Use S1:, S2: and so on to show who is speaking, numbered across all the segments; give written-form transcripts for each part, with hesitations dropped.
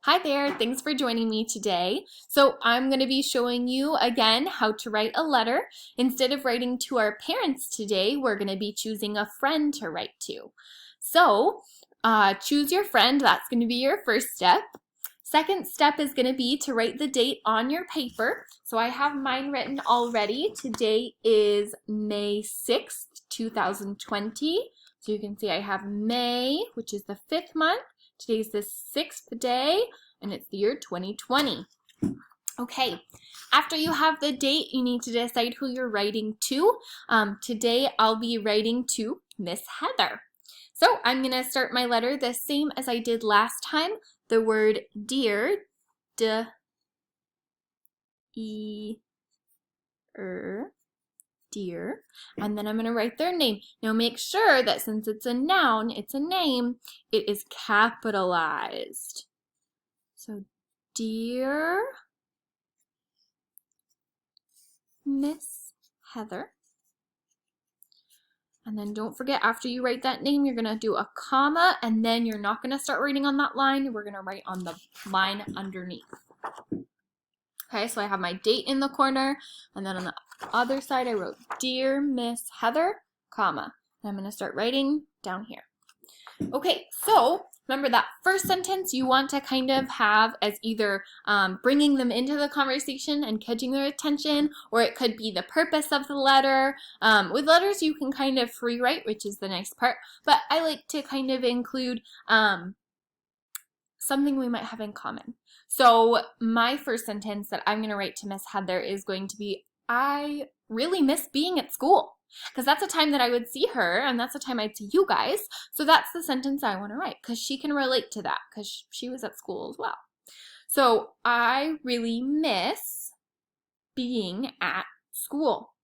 S1: Hi there, thanks for joining me today. So I'm going to be showing you again how to write a letter. Instead of writing to our parents today, we're going to be choosing a friend to write to. So choose your friend, that's going to be your first step. Second step is going to be to write the date on your paper. So I have mine written already. Today is May 6th, 2020. So you can see I have May, which is the 5th month. Today's the 6th day, and it's the year 2020. Okay, after you have the date, you need to decide who you're writing to. Today, I'll be writing to Miss Heather. So I'm going to start my letter the same as I did last time. The word dear, D-E-R, dear, and then I'm going to write their name. Now make sure that since it's a noun, it's a name, it is capitalized. So, dear Miss Heather. And then don't forget, after you write that name, you're going to do a comma, and then you're not going to start writing on that line. We're going to write on the line underneath. Okay, so I have my date in the corner, and then on the other side, I wrote, Dear Miss Heather, comma. And I'm going to start writing down here. Okay, so remember that first sentence you want to kind of have as either bringing them into the conversation and catching their attention, or it could be the purpose of the letter. With letters, you can kind of free write, which is the nice part, but I like to kind of include something we might have in common. So my first sentence that I'm going to write to Miss Heather is going to be, I really miss being at school. Because that's a time that I would see her, and that's a time I'd see you guys. So that's the sentence I want to write, because she can relate to that, because she was at school as well. So I really miss being at school.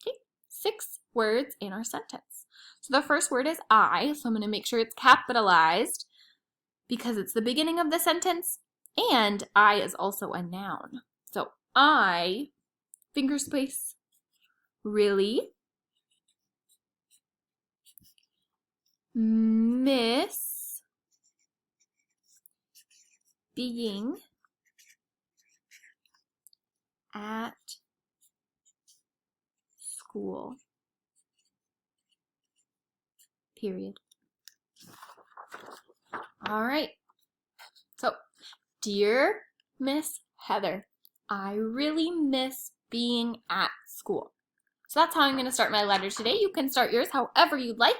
S1: Okay, 6 words in our sentence. So the first word is I, so I'm going to make sure it's capitalized, because it's the beginning of the sentence, and I is also a noun. So I, finger space, really miss being at school, period. All right, so dear Miss Heather, I really miss being at school. So that's how I'm going to start my letter today. You can start yours however you'd like.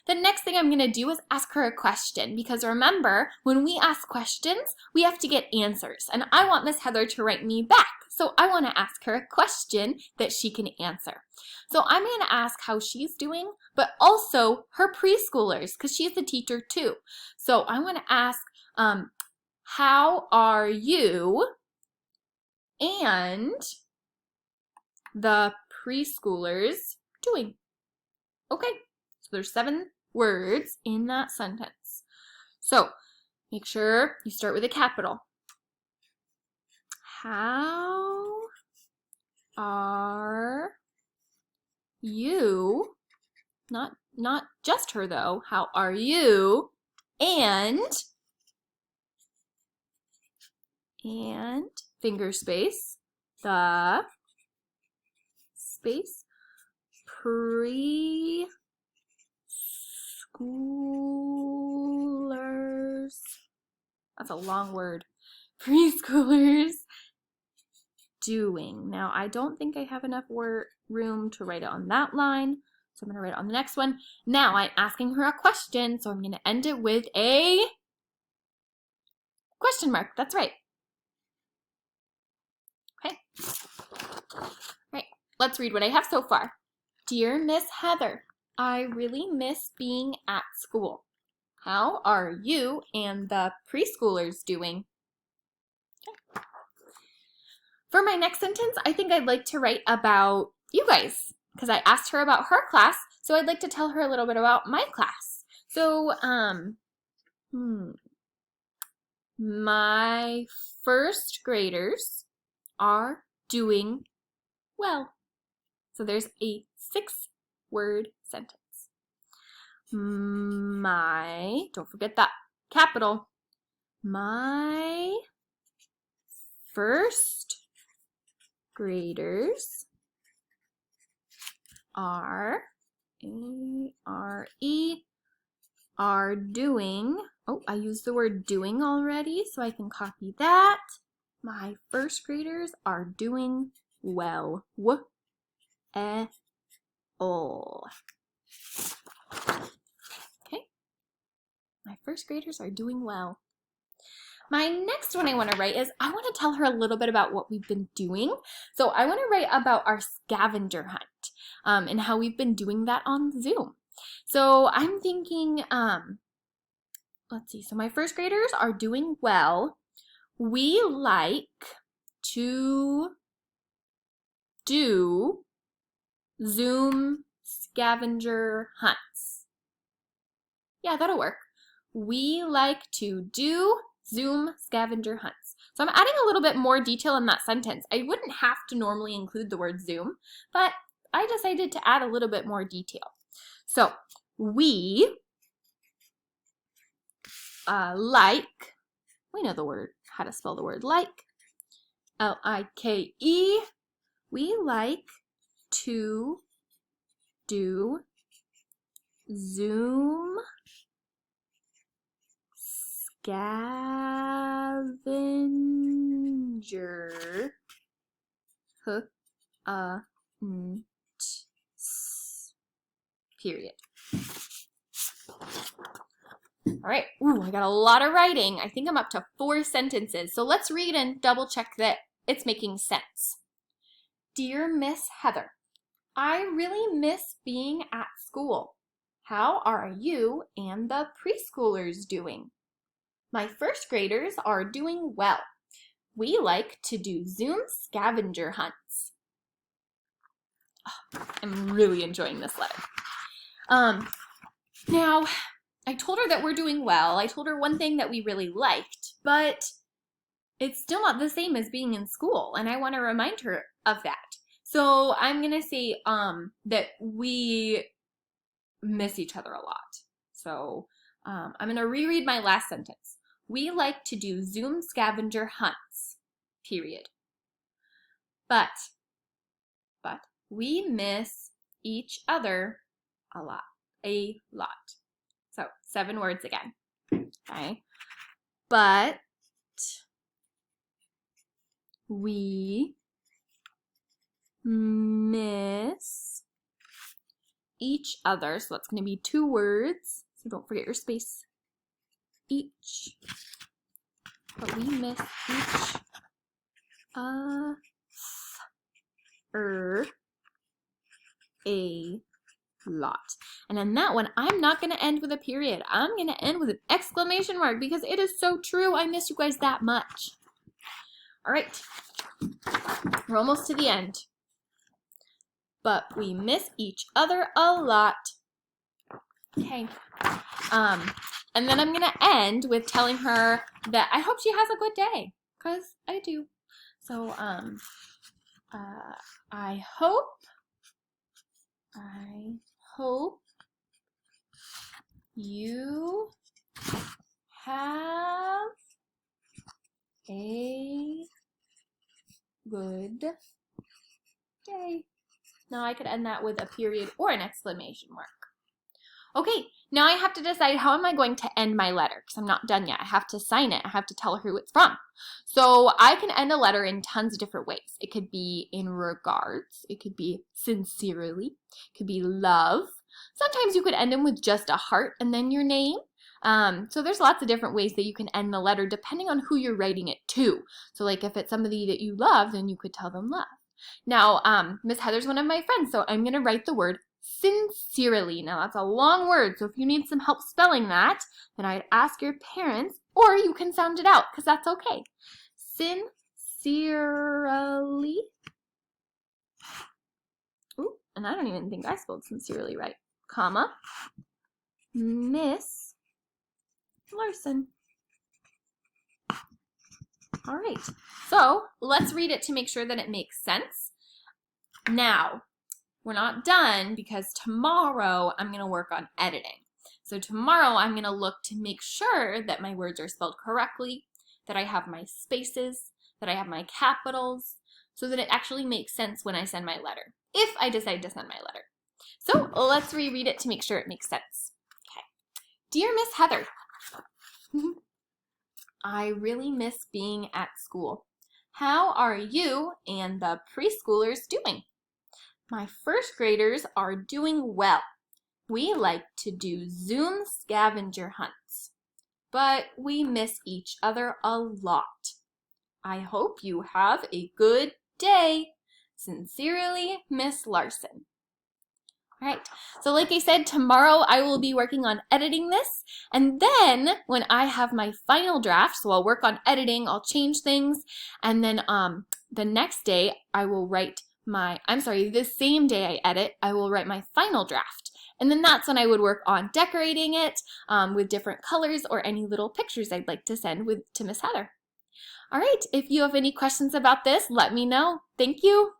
S1: The next thing I'm going to do is ask her a question, because remember, when we ask questions, we have to get answers, and I want Miss Heather to write me back. So I want to ask her a question that she can answer. So I'm going to ask how she's doing, but also her preschoolers, because she's a teacher too. So I want to ask, how are you and the preschoolers doing? Okay, so there's 7 words in that sentence. So make sure you start with a capital. How are you, not just her though, how are you and finger space, the space, preschoolers. That's a long word. Preschoolers doing. Now, I don't think I have enough room to write it on that line, so I'm going to write it on the next one. Now, I'm asking her a question, so I'm going to end it with a question mark. That's right. Okay. Right. Let's read what I have so far. Dear Miss Heather, I really miss being at school. How are you and the preschoolers doing? Okay. For my next sentence, I think I'd like to write about you guys, because I asked her about her class, so I'd like to tell her a little bit about my class. So, my first graders are doing well. So there's a 6-word sentence. Don't forget that capital. My first graders are, A-R-E, are doing, oh, I used the word doing already, so I can copy that. My first graders are doing well. W-E-L. Okay. My first graders are doing well. My next one I want to write is I want to tell her a little bit about what we've been doing. So I want to write about our scavenger hunt and how we've been doing that on Zoom. So I'm thinking, let's see. So my first graders are doing well. We like to do Zoom scavenger hunts. Yeah, that'll work. We like to do Zoom scavenger hunts. So I'm adding a little bit more detail in that sentence. I wouldn't have to normally include the word Zoom, but I decided to add a little bit more detail. So we like, we know the word, how to spell the word like, L-I-K-E. We like to do Zoom scavenger period. All right, ooh, I got a lot of writing. I think I'm up to 4 sentences. So let's read and double check that it's making sense. Dear Miss Heather, I really miss being at school. How are you and the preschoolers doing? My first graders are doing well. We like to do Zoom scavenger hunts. Oh, I'm really enjoying this letter. Now, I told her that we're doing well. I told her one thing that we really liked, but it's still not the same as being in school, and I want to remind her of that. So I'm going to say that we miss each other a lot. So I'm going to reread my last sentence. We like to do Zoom scavenger hunts, period. But we miss each other a lot. So 7 words again, okay? But we miss each other. So that's going to be 2 words. So don't forget your space. Each. But we miss each other a lot. And in that one, I'm not going to end with a period. I'm going to end with an exclamation mark because it is so true. I miss you guys that much. All right. We're almost to the end. But we miss each other a lot. Okay. And then I'm going to end with telling her that I hope she has a good day, because I do. So, I hope you have a good day. Now I could end that with a period or an exclamation mark. Okay, now I have to decide how am I going to end my letter because I'm not done yet. I have to sign it. I have to tell her who it's from. So I can end a letter in tons of different ways. It could be in regards. It could be sincerely. It could be love. Sometimes you could end them with just a heart and then your name. So there's lots of different ways that you can end the letter depending on who you're writing it to. So like if it's somebody that you love, then you could tell them love. Now, Miss Heather's one of my friends, so I'm going to write the word sincerely. Now that's a long word, so if you need some help spelling that, then I'd ask your parents, or you can sound it out, because that's okay. Sincerely. Ooh, and I don't even think I spelled sincerely right. Comma. Miss Larson. All right, so let's read it to make sure that it makes sense. Now, we're not done because tomorrow I'm going to work on editing. So tomorrow I'm going to look to make sure that my words are spelled correctly, that I have my spaces, that I have my capitals, so that it actually makes sense when I send my letter, if I decide to send my letter. So let's reread it to make sure it makes sense. Okay. Dear Miss Heather, I really miss being at school. How are you and the preschoolers doing? My first graders are doing well. We like to do Zoom scavenger hunts, but we miss each other a lot. I hope you have a good day. Sincerely, Miss Larson. All right, so like I said, tomorrow I will be working on editing this, and then when I have my final draft, so I'll work on editing, I'll change things, and then the next day I will write the same day I edit, I will write my final draft. And then that's when I would work on decorating it with different colors or any little pictures I'd like to send to Miss Heather. All right, if you have any questions about this, let me know. Thank you.